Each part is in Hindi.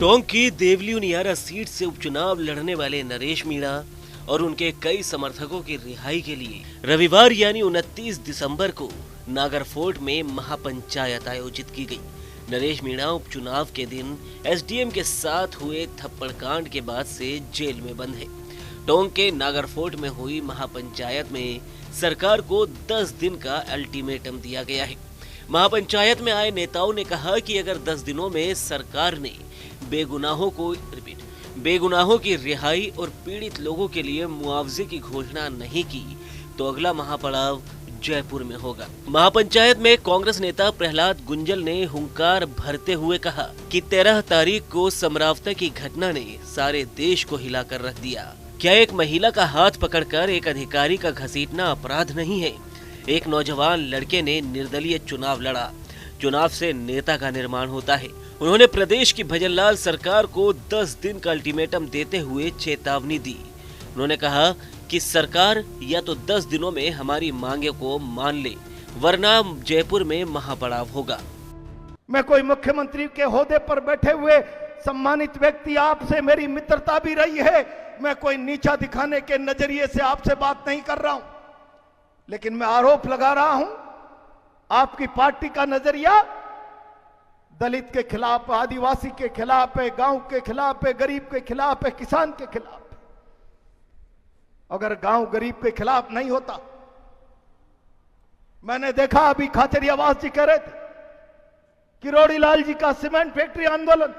टोंक की देवली उनियारा सीट से उपचुनाव लड़ने वाले नरेश मीणा और उनके कई समर्थकों की रिहाई के लिए रविवार यानी 29 दिसंबर को नागरफोर्ट में महापंचायत आयोजित की गई। नरेश मीणा उपचुनाव के दिन एसडीएम के साथ हुए थप्पड़कांड के बाद से जेल में बंद है। टोंक के नागरफोर्ट में हुई महापंचायत में सरकार को 10 दिन का अल्टीमेटम दिया गया है। महापंचायत में आए नेताओं ने कहा कि अगर 10 दिनों में सरकार ने बेगुनाहों की रिहाई और पीड़ित लोगों के लिए मुआवजे की घोषणा नहीं की तो अगला महापड़ाव जयपुर में होगा। महापंचायत में कांग्रेस नेता प्रहलाद गुंजल ने हुंकार भरते हुए कहा कि 13 तारीख को समरावता की घटना ने सारे देश को हिलाकर रख दिया। क्या एक महिला का हाथ पकड़कर एक अधिकारी का घसीटना अपराध नहीं है? एक नौजवान लड़के ने निर्दलीय चुनाव लड़ा। चुनाव से नेता का निर्माण होता है। उन्होंने प्रदेश की भजनलाल सरकार को 10 दिन का अल्टीमेटम देते हुए चेतावनी दी। उन्होंने कहा कि सरकार या तो 10 दिनों में हमारी मांगे को मान ले, वरना जयपुर में महापड़ाव होगा। मैं कोई मुख्यमंत्री के ओहदे पर बैठे हुए सम्मानित व्यक्ति, आपसे मेरी मित्रता भी रही है। मैं कोई नीचा दिखाने के नजरिए से आपसे बात नहीं कर रहा हूं, लेकिन मैं आरोप लगा रहा हूं आपकी पार्टी का नजरिया दलित के खिलाफ, आदिवासी के खिलाफ है, गांव के खिलाफ है, गरीब के खिलाफ है, किसान के खिलाफ है। अगर गांव गरीब के खिलाफ नहीं होता, मैंने देखा अभी खाचरियावास जी कह रहे थे किरोड़ी लाल जी का सीमेंट फैक्ट्री आंदोलन,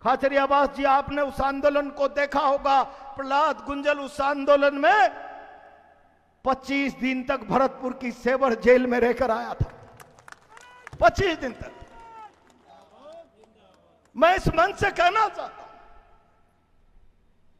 खाचरियावास जी आपने उस आंदोलन को देखा होगा। प्रहलाद गुंजल उस आंदोलन में 25 दिन तक भरतपुर की सेवर जेल में रहकर आया था। 25 दिन तक। मैं इस मंच से कहना चाहता हूं,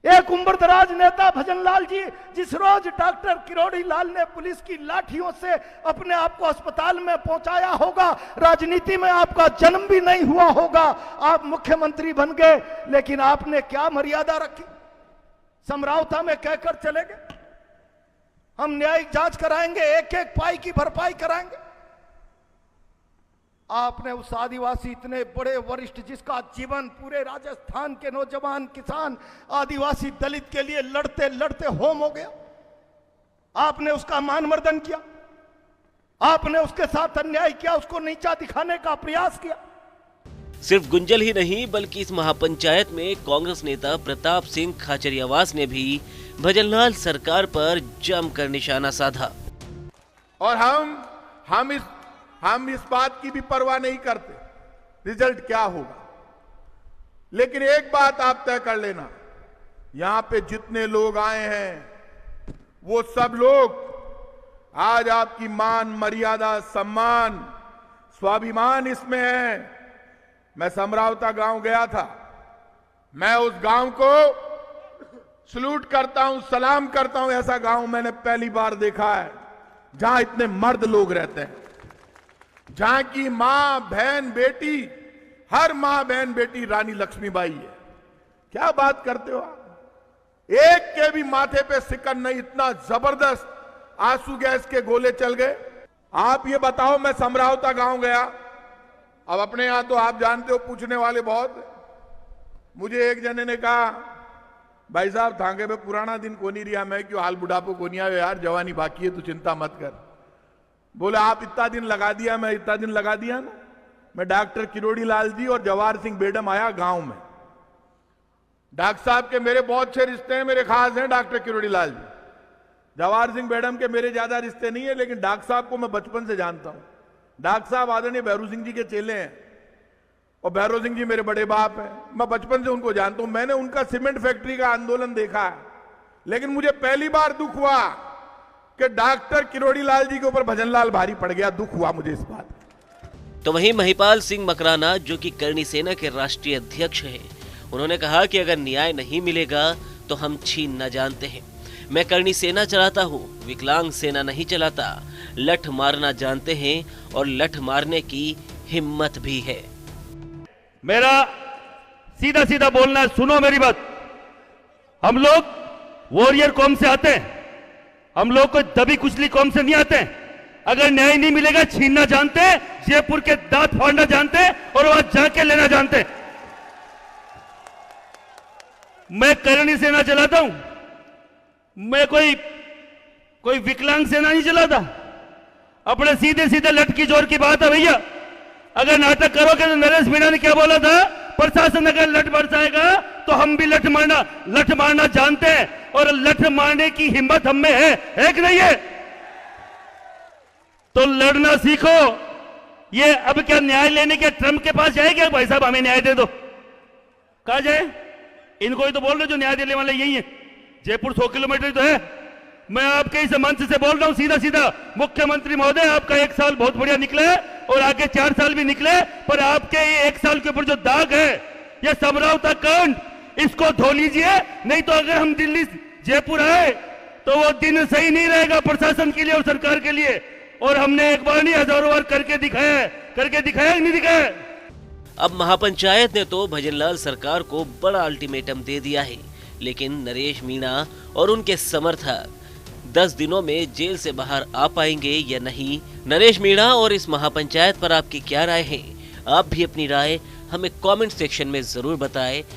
एक उम्रदराज नेता भजनलाल जी, जिस रोज डॉक्टर किरोड़ी लाल ने पुलिस की लाठियों से अपने आप को अस्पताल में पहुंचाया होगा, राजनीति में आपका जन्म भी नहीं हुआ होगा, आप मुख्यमंत्री बन गए, लेकिन आपने क्या मर्यादा रखी? समरावता में कहकर चले गए हम न्यायिक जांच कराएंगे, एक एक पाई की भरपाई कराएंगे। आपने उस आदिवासी इतने बड़े वरिष्ठ, जिसका जीवन पूरे राजस्थान के नौजवान किसान आदिवासी दलित के लिए लड़ते लड़ते होम हो गया, आपने उसका मानमर्दन किया, आपने उसके साथ अन्याय किया, उसको नीचा दिखाने का प्रयास किया। सिर्फ गुंजल ही नहीं बल्कि इस महापंचायत में कांग्रेस नेता प्रताप सिंह खाचरियावास ने भी भजनलाल सरकार पर जमकर निशाना साधा। और हम इस बात की भी परवाह नहीं करते रिजल्ट क्या होगा, लेकिन एक बात आप तय कर लेना, यहां पे जितने लोग आए हैं वो सब लोग आज आपकी मान मर्यादा, सम्मान, स्वाभिमान इसमें है। मैं समरावता गांव गया था, मैं उस गांव को सलूट करता हूं, सलाम करता हूं। ऐसा गांव मैंने पहली बार देखा है जहां इतने मर्द लोग रहते हैं, जहां की मां बहन बेटी, हर मां बहन बेटी रानी लक्ष्मीबाई है। क्या बात करते हो आप? एक के भी माथे पे सिकन नहीं, इतना जबरदस्त आंसू गैस के गोले चल गए। आप ये बताओ, मैं समरावता गांव गया, अब अपने यहां तो आप जानते हो पूछने वाले बहुत। मुझे एक जने ने कहा, भाई साहब थांगे पे पुराना दिन को नहीं रिया, मैं क्यों हाल बुढ़ापो को नहीं आयो यार, जवानी बाकी है, तू चिंता मत कर। बोले आप इतना दिन लगा दिया, मैं इतना दिन लगा दिया ना। मैं डॉक्टर किरोड़ी लाल जी और जवाहर सिंह बेडम आया गांव में। डॉक्टर साहब के मेरे बहुत अच्छे रिश्ते हैं, मेरे खास हैं डॉक्टर किरोड़ी लाल जी। जवाहर सिंह बेडम के मेरे ज्यादा रिश्ते नहीं है, लेकिन डॉक्टर साहब को मैं बचपन से जानता हूं। डॉक्टर साहब आदरणीय भैरू सिंह जी के चेले हैं और भैरू सिंह जी मेरे बड़े बाप हैं। मैं बचपन से उनको जानता हूं। मैंने उनका सीमेंट फैक्ट्री का आंदोलन देखा है, लेकिन मुझे पहली बार दुख हुआ कि डॉक्टर किरोड़ी लाल जी के ऊपर भजनलाल भारी पड़ गया। दुख हुआ मुझे इस बात। तो वहीं महिपाल सिंह मकराना, जो कि करणी सेना के राष्ट्रीय अध्यक्ष हैं, उन्होंने कहा कि अगर न्याय नहीं मिलेगा तो हम छीन न जानते हैं। मैं करणी सेना चलाता हूँ, विकलांग सेना नहीं चलाता। लठ मारना जानते हैं और लठ मारने की हिम्मत भी है। मेरा सीधा सीधा बोलना है, सुनो मेरी बात। हम लोग वॉरियर कौम से आते हैं, हम लोग कोई दबी कुचली कौम से नहीं आते हैं। अगर न्याय नहीं मिलेगा छीनना जानते, जयपुर के दांत फाड़ना जानते और वहां जाके लेना जानते। मैं करणी सेना चलाता हूं, मैं कोई विकलांग सेना नहीं चलाता। अपने सीधे सीधे लठ की जोर की बात है भैया। अगर नाटक करोगे तो नरेश मीणा ने क्या बोला था, प्रशासन अगर लठ बरसाएगा तो हम भी लठ मारना जानते हैं, और लठ मारने की हिम्मत हम में है कि नहीं है? तो लड़ना सीखो। ये अब क्या न्याय लेने के ट्रंप के पास जाए क्या, भाई साहब हमें न्याय दे दो? कहा जाए? इनको ही तो बोल रहे जो न्याय देने वाले यही है। जयपुर 100 किलोमीटर तो है। मैं आपके इस मंच से बोल रहा हूं सीधा सीधा, मुख्यमंत्री महोदय आपका 1 साल बहुत बढ़िया निकले और आगे 4 साल भी निकले, पर आपके ये 1 साल के ऊपर जो दाग है, ये समरावता कांड, इसको धो लीजिए। नहीं तो अगर हम दिल्ली जयपुर आए तो वो दिन सही नहीं रहेगा प्रशासन के लिए और सरकार के लिए। और हमने एक बार नहीं, हजारों बार करके दिखाया कि नहीं दिखाया। अब महापंचायत ने तो भजनलाल सरकार को बड़ा अल्टीमेटम दे दिया है, लेकिन नरेश मीणा और उनके समर्थक 10 दिनों में जेल से बाहर आ पाएंगे या नहीं? नरेश मीणा और इस महापंचायत पर आपकी क्या राय है? आप भी अपनी राय हमें कमेंट सेक्शन में जरूर बताएं।